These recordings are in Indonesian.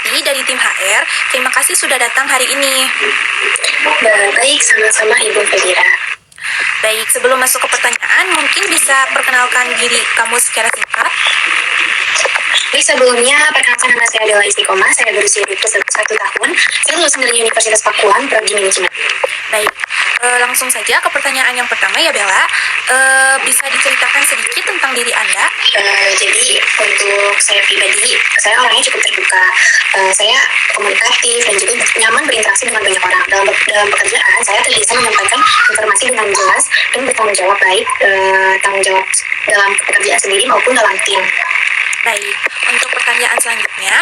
Yati dari tim HR. Terima kasih sudah datang hari ini. Baik, sama-sama Ibu Fedira. Baik, sebelum masuk ke pertanyaan, mungkin bisa perkenalkan diri kamu secara singkat. Baik, sebelumnya perkenalkan nama saya adalah Istiqomah. Saya berusia 21 tahun. Saya lulusan dari Universitas Pakuan, Prodi Manajemen. Baik, langsung saja ke pertanyaan yang pertama ya Bella. Bisa diceritakan sedikit tentang diri Anda? Jadi untuk saya pribadi, saya orangnya cukup terbuka. Saya komunikatif dan juga nyaman berinteraksi dengan banyak orang. Dalam pekerjaan, saya terbiasa menyampaikan informasi dengan jelas dan bertanggung jawab baik, tanggung jawab dalam pekerjaan sendiri maupun dalam tim. Baik, untuk pertanyaan selanjutnya,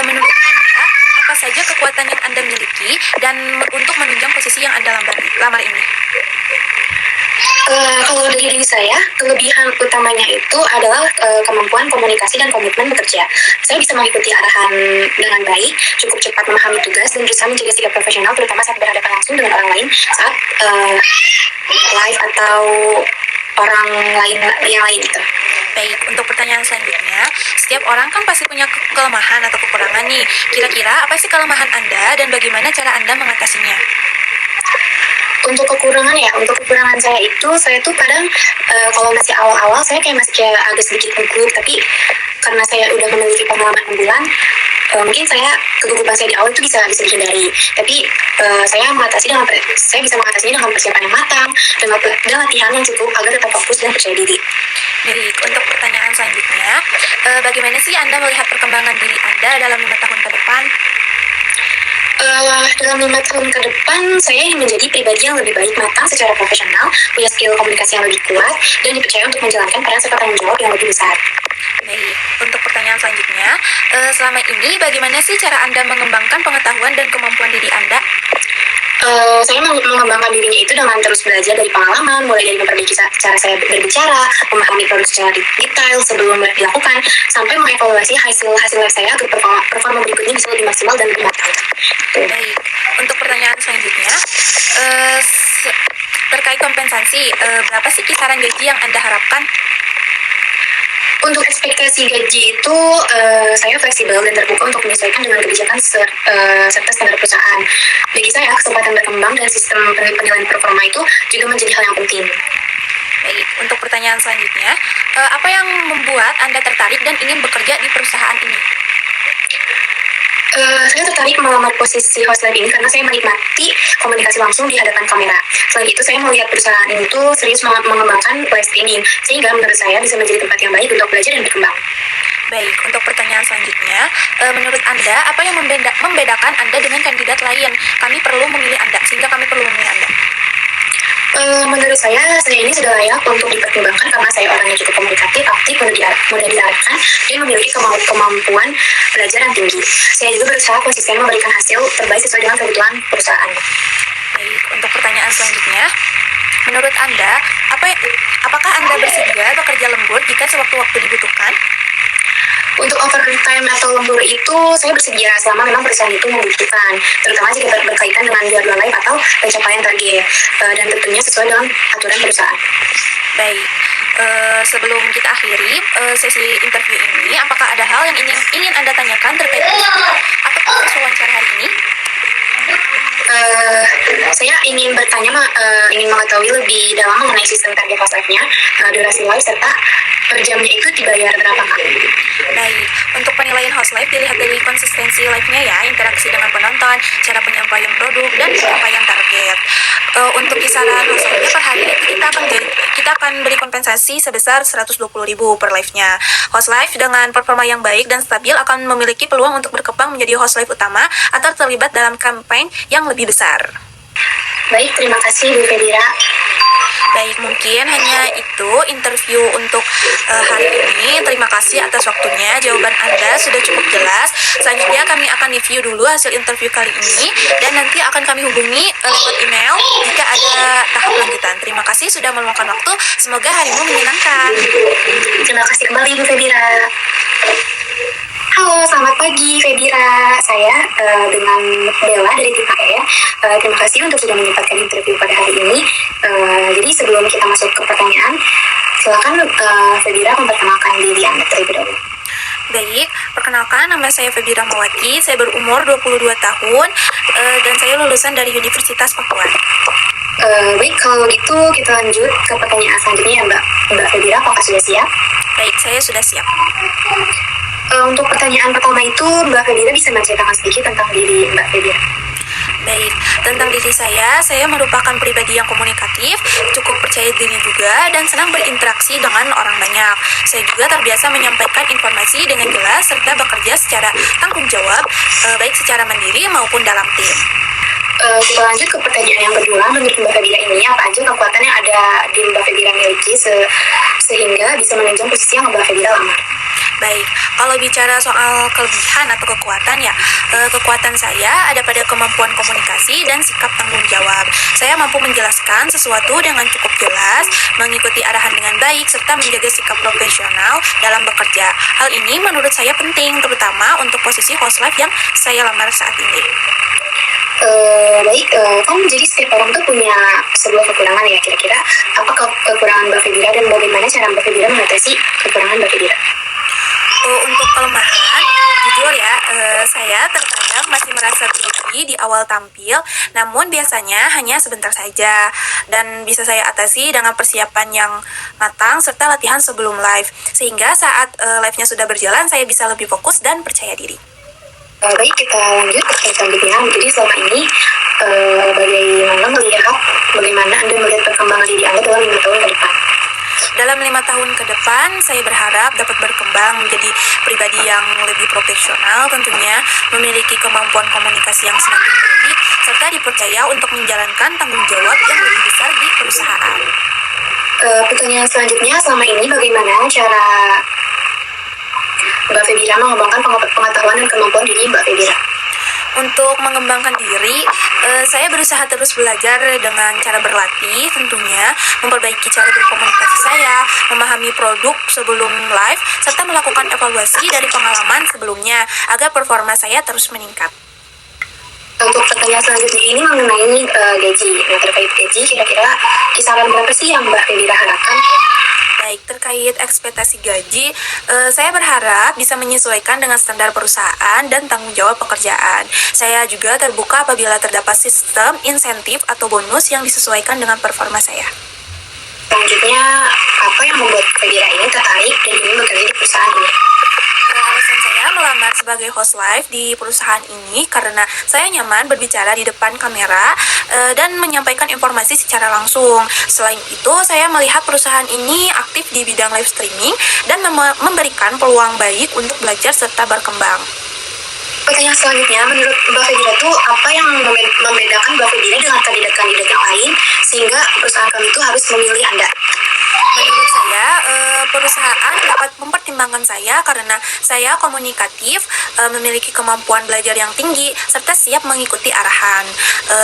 menurut Anda, apa saja kekuatan yang Anda miliki dan untuk menunjang posisi yang Anda lamar ini? Kalau dari diri saya, kelebihan utamanya itu adalah kemampuan komunikasi dan komitmen bekerja. Saya bisa mengikuti arahan dengan baik, cukup cepat memahami tugas, dan berusaha menjaga sikap profesional, terutama saat berhadapan langsung dengan orang lain, saat live atau orang lain yang lain gitu. Baik, untuk pertanyaan selanjutnya, setiap orang kan pasti punya kelemahan atau kekurangan nih. Kira-kira apa sih kelemahan Anda dan bagaimana cara Anda mengatasinya? Untuk kekurangan saya itu, saya tuh kadang kalau masih awal-awal, saya masih agak sedikit gugup, tapi karena saya udah memiliki pengalaman 6 bulan, mungkin kegugupan saya di awal itu bisa dihindari. Tapi saya bisa mengatasinya dengan persiapan yang matang dan latihan yang cukup agar tetap fokus dan percaya diri. Baik, untuk pertanyaan selanjutnya, bagaimana sih Anda melihat perkembangan diri Anda dalam 5 tahun ke depan? Dalam 5 tahun ke depan, saya ingin menjadi pribadi yang lebih baik, matang secara profesional, punya skill komunikasi yang lebih kuat, dan dipercaya untuk menjalankan peran serta tanggung jawab yang lebih besar. Baik, untuk pertanyaan selanjutnya, selama ini bagaimana sih cara Anda mengembangkan pengetahuan dan kemampuan diri Anda? Saya mengembangkan dirinya itu dengan terus belajar dari pengalaman, mulai dari memperbaiki cara saya berbicara, memahami produk secara detail sebelum dilakukan, sampai mengevaluasi hasil live saya agar performa berikutnya bisa lebih maksimal dan lebih matang. Baik, untuk pertanyaan selanjutnya, terkait kompensasi, berapa sih kisaran gaji yang Anda harapkan? Untuk ekspektasi gaji itu, saya fleksibel dan terbuka untuk menyesuaikan dengan kebijakan serta standar perusahaan. Bagi saya, kesempatan berkembang dan sistem penilaian performa itu juga menjadi hal yang penting. Baik, untuk pertanyaan selanjutnya, apa yang membuat Anda tertarik dan ingin bekerja di perusahaan ini? Saya tertarik melamar posisi host live ini karena saya menikmati komunikasi langsung di hadapan kamera. Selain itu, saya melihat perusahaan ini tuh serius mengembangkan live streaming, sehingga menurut saya bisa menjadi tempat yang baik untuk belajar dan berkembang. Baik, untuk pertanyaan selanjutnya, menurut Anda, apa yang membedakan Anda dengan kandidat lain? Kami perlu memilih Anda, sehingga kami perlu memilih Anda. Menurut saya ini sudah layak untuk dipertimbangkan karena saya orangnya cukup komunikatif, aktif, mudah diarahkan, dan memiliki kemampuan belajar yang tinggi. Saya juga berusaha konsisten memberikan hasil terbaik sesuai dengan kebutuhan perusahaan. Baik, untuk pertanyaan selanjutnya, menurut Anda, apakah Anda bersedia bekerja lembur jika sewaktu-waktu dibutuhkan? Untuk overtime atau lembur itu, saya bersedia selama memang perusahaan itu membutuhkan, terutama jika berkaitan dengan jadwal live atau pencapaian target, dan tentunya sesuai dengan aturan perusahaan. Baik, sebelum kita akhiri sesi interview ini, apakah ada hal yang ingin Anda tanyakan terkait atau proses wawancara hari ini? Saya ingin mengetahui lebih dalam mengenai sistem target host live-nya, durasi live, serta per jamnya itu dibayar berapa, Kak? Baik, untuk penilaian host live dilihat dari konsistensi live-nya ya, interaksi dengan penonton, cara penyampaian produk, dan pencapaian target. Untuk kisaran host live-nya per hari kita akan beri kompensasi sebesar 120.000 per live-nya. Host live dengan performa yang baik dan stabil akan memiliki peluang untuk berkembang menjadi host live utama atau terlibat dalam campaign yang lebih besar. Baik, terima kasih Bu Fedira. Baik, mungkin hanya itu interview untuk hari ini. Terima kasih atas waktunya. Jawaban Anda sudah cukup jelas. Selanjutnya kami akan review dulu hasil interview kali ini dan nanti akan kami hubungi lewat email jika ada tahap lanjutan. Terima kasih sudah meluangkan waktu. Semoga harimu menyenangkan. Terima kasih kembali Bu Fedira. Halo, selamat pagi Fedira. Saya dengan Bella dari tim HR. Terima kasih untuk sudah menyempatkan interview pada hari ini. Jadi sebelum kita masuk ke pertanyaan, silakan Fedira memperkenalkan diri Anda terlebih dahulu. Baik, perkenalkan nama saya Febi Rahmawati, saya berumur 22 tahun, dan saya lulusan dari Universitas Papua. Baik, kalau gitu kita lanjut ke pertanyaan selanjutnya ya Mbak Febira, apakah sudah siap? Baik, saya sudah siap. Untuk pertanyaan pertama itu, Mbak Febira bisa menceritakan sedikit tentang diri Mbak Febira. Baik, tentang diri saya merupakan pribadi yang komunikatif, cukup percaya diri juga, dan senang berinteraksi dengan orang banyak. Saya juga terbiasa menyampaikan informasi dengan jelas, serta bekerja secara tanggung jawab, baik secara mandiri maupun dalam tim. Kita lanjut ke pertanyaan yang kedua. Menurut Mbak Febira ini, apa aja kekuatan yang ada di Mbak Febira miliki sehingga bisa menunjang posisi yang Mbak Febira lamar? Baik, kalau bicara soal kelebihan atau kekuatan ya, kekuatan saya ada pada kemampuan komunikasi dan sikap tanggung jawab. Saya mampu menjelaskan sesuatu dengan cukup jelas, mengikuti arahan dengan baik, serta menjaga sikap profesional dalam bekerja. Hal ini menurut saya penting, terutama untuk posisi host live yang saya lamar saat ini. Baik, kan jadi setiap orang tuh punya sebuah kekurangan ya, kira-kira apa kekurangan Mbak Febira dan bagaimana cara Mbak Febira mengatasi kekurangan Mbak Febira? Untuk kelemahan, jujur ya, saya terkadang masih merasa grogi di awal tampil, namun biasanya hanya sebentar saja, dan bisa saya atasi dengan persiapan yang matang serta latihan sebelum live, sehingga saat live-nya sudah berjalan, saya bisa lebih fokus dan percaya diri. Baik, kita lanjut ke pertanyaan selanjutnya. Jadi selama ini bagaimana Anda melihat perkembangan diri Anda dalam 5 tahun ke depan? Dalam 5 tahun ke depan, saya berharap dapat berkembang menjadi pribadi yang lebih profesional tentunya, memiliki kemampuan komunikasi yang semakin tinggi, serta dipercaya untuk menjalankan tanggung jawab yang lebih besar di perusahaan. Pertanyaan selanjutnya, selama ini bagaimana cara Mbak Febira mengembangkan pengetahuan dan kemampuan diri Mbak Febira? Untuk mengembangkan diri, saya berusaha terus belajar dengan cara berlatih tentunya, memperbaiki cara berkomunikasi saya, memahami produk sebelum live, serta melakukan evaluasi dari pengalaman sebelumnya agar performa saya terus meningkat. Untuk pertanyaan selanjutnya ini mengenai gaji. Nah, terkait gaji, kira-kira kisaran berapa sih yang Mbak Febira harapkan? Baik, terkait ekspektasi gaji, saya berharap bisa menyesuaikan dengan standar perusahaan dan tanggung jawab pekerjaan. Saya juga terbuka apabila terdapat sistem insentif atau bonus yang disesuaikan dengan performa saya. Selanjutnya, apa yang membuat Febira ini tertarik dan ingin bekerja di perusahaan ini? Alasan saya melamar sebagai host live di perusahaan ini karena saya nyaman berbicara di depan kamera dan menyampaikan informasi secara langsung. Selain itu, saya melihat perusahaan ini aktif di bidang live streaming dan memberikan peluang baik untuk belajar serta berkembang. Pertanyaan selanjutnya, menurut Mbak Febira tuh apa yang membedakan Mbak Febira dengan kandidat-kandidat yang lain sehingga perusahaan kami itu harus memilih Anda? Menurut saya, perusahaan dapat mempertimbangkan saya karena saya komunikatif, memiliki kemampuan belajar yang tinggi, serta siap mengikuti arahan.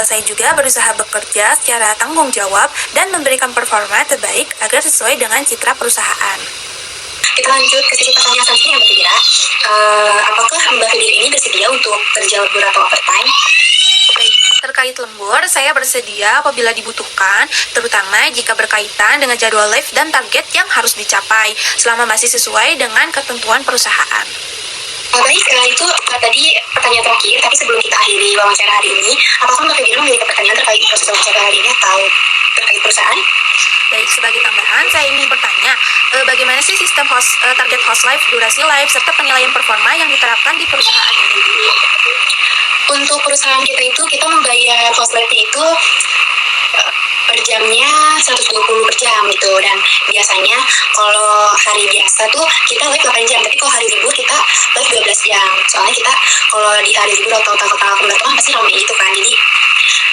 Saya juga berusaha bekerja secara tanggung jawab dan memberikan performa terbaik agar sesuai dengan citra perusahaan. Kita lanjut ke sesi pertanyaan selanjutnya Mbak Febira. Apakah Mbak Febira ini bersedia untuk kerja lembur atau overtime? Baik, terkait lembur, saya bersedia apabila dibutuhkan, terutama jika berkaitan dengan jadwal live dan target yang harus dicapai, selama masih sesuai dengan ketentuan perusahaan. Baik, itu tadi pertanyaan terakhir, tapi sebelum kita akhiri wawancara hari ini, apakah Mbak Febira memiliki pertanyaan terkait proses wawancara hari ini atau terkait perusahaan? Baik, sebagai tambahan, saya ingin bertanya, bagaimana sih sistem target host live, durasi live, serta penilaian performa yang diterapkan di perusahaan ini? Untuk perusahaan kita itu, kita membayar host live-nya itu per jamnya 120 per jam gitu, dan biasanya kalau hari biasa tuh kita live 8 jam, tapi kalau hari libur kita live 12 jam. Soalnya kita kalau di hari libur atau tanggal-tanggal pemberitahuan pasti ramai gitu kan, jadi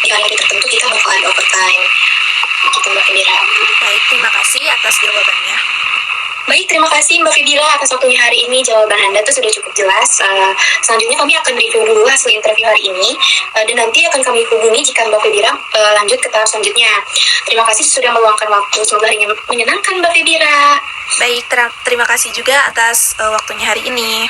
di hari-hari tertentu kita bakal ada overtime gitu Mbak Febira. Baik, terima kasih atas jawabannya. Baik, terima kasih Mbak Febira atas waktunya hari ini. Jawaban Anda tuh sudah cukup jelas. Selanjutnya kami akan review dulu hasil interview hari ini, dan nanti akan kami hubungi jika Mbak Febira lanjut ke tahap selanjutnya. Terima kasih sudah meluangkan waktu. Semoga harinya menyenangkan Mbak Febira. Baik, terima kasih juga atas waktunya hari ini.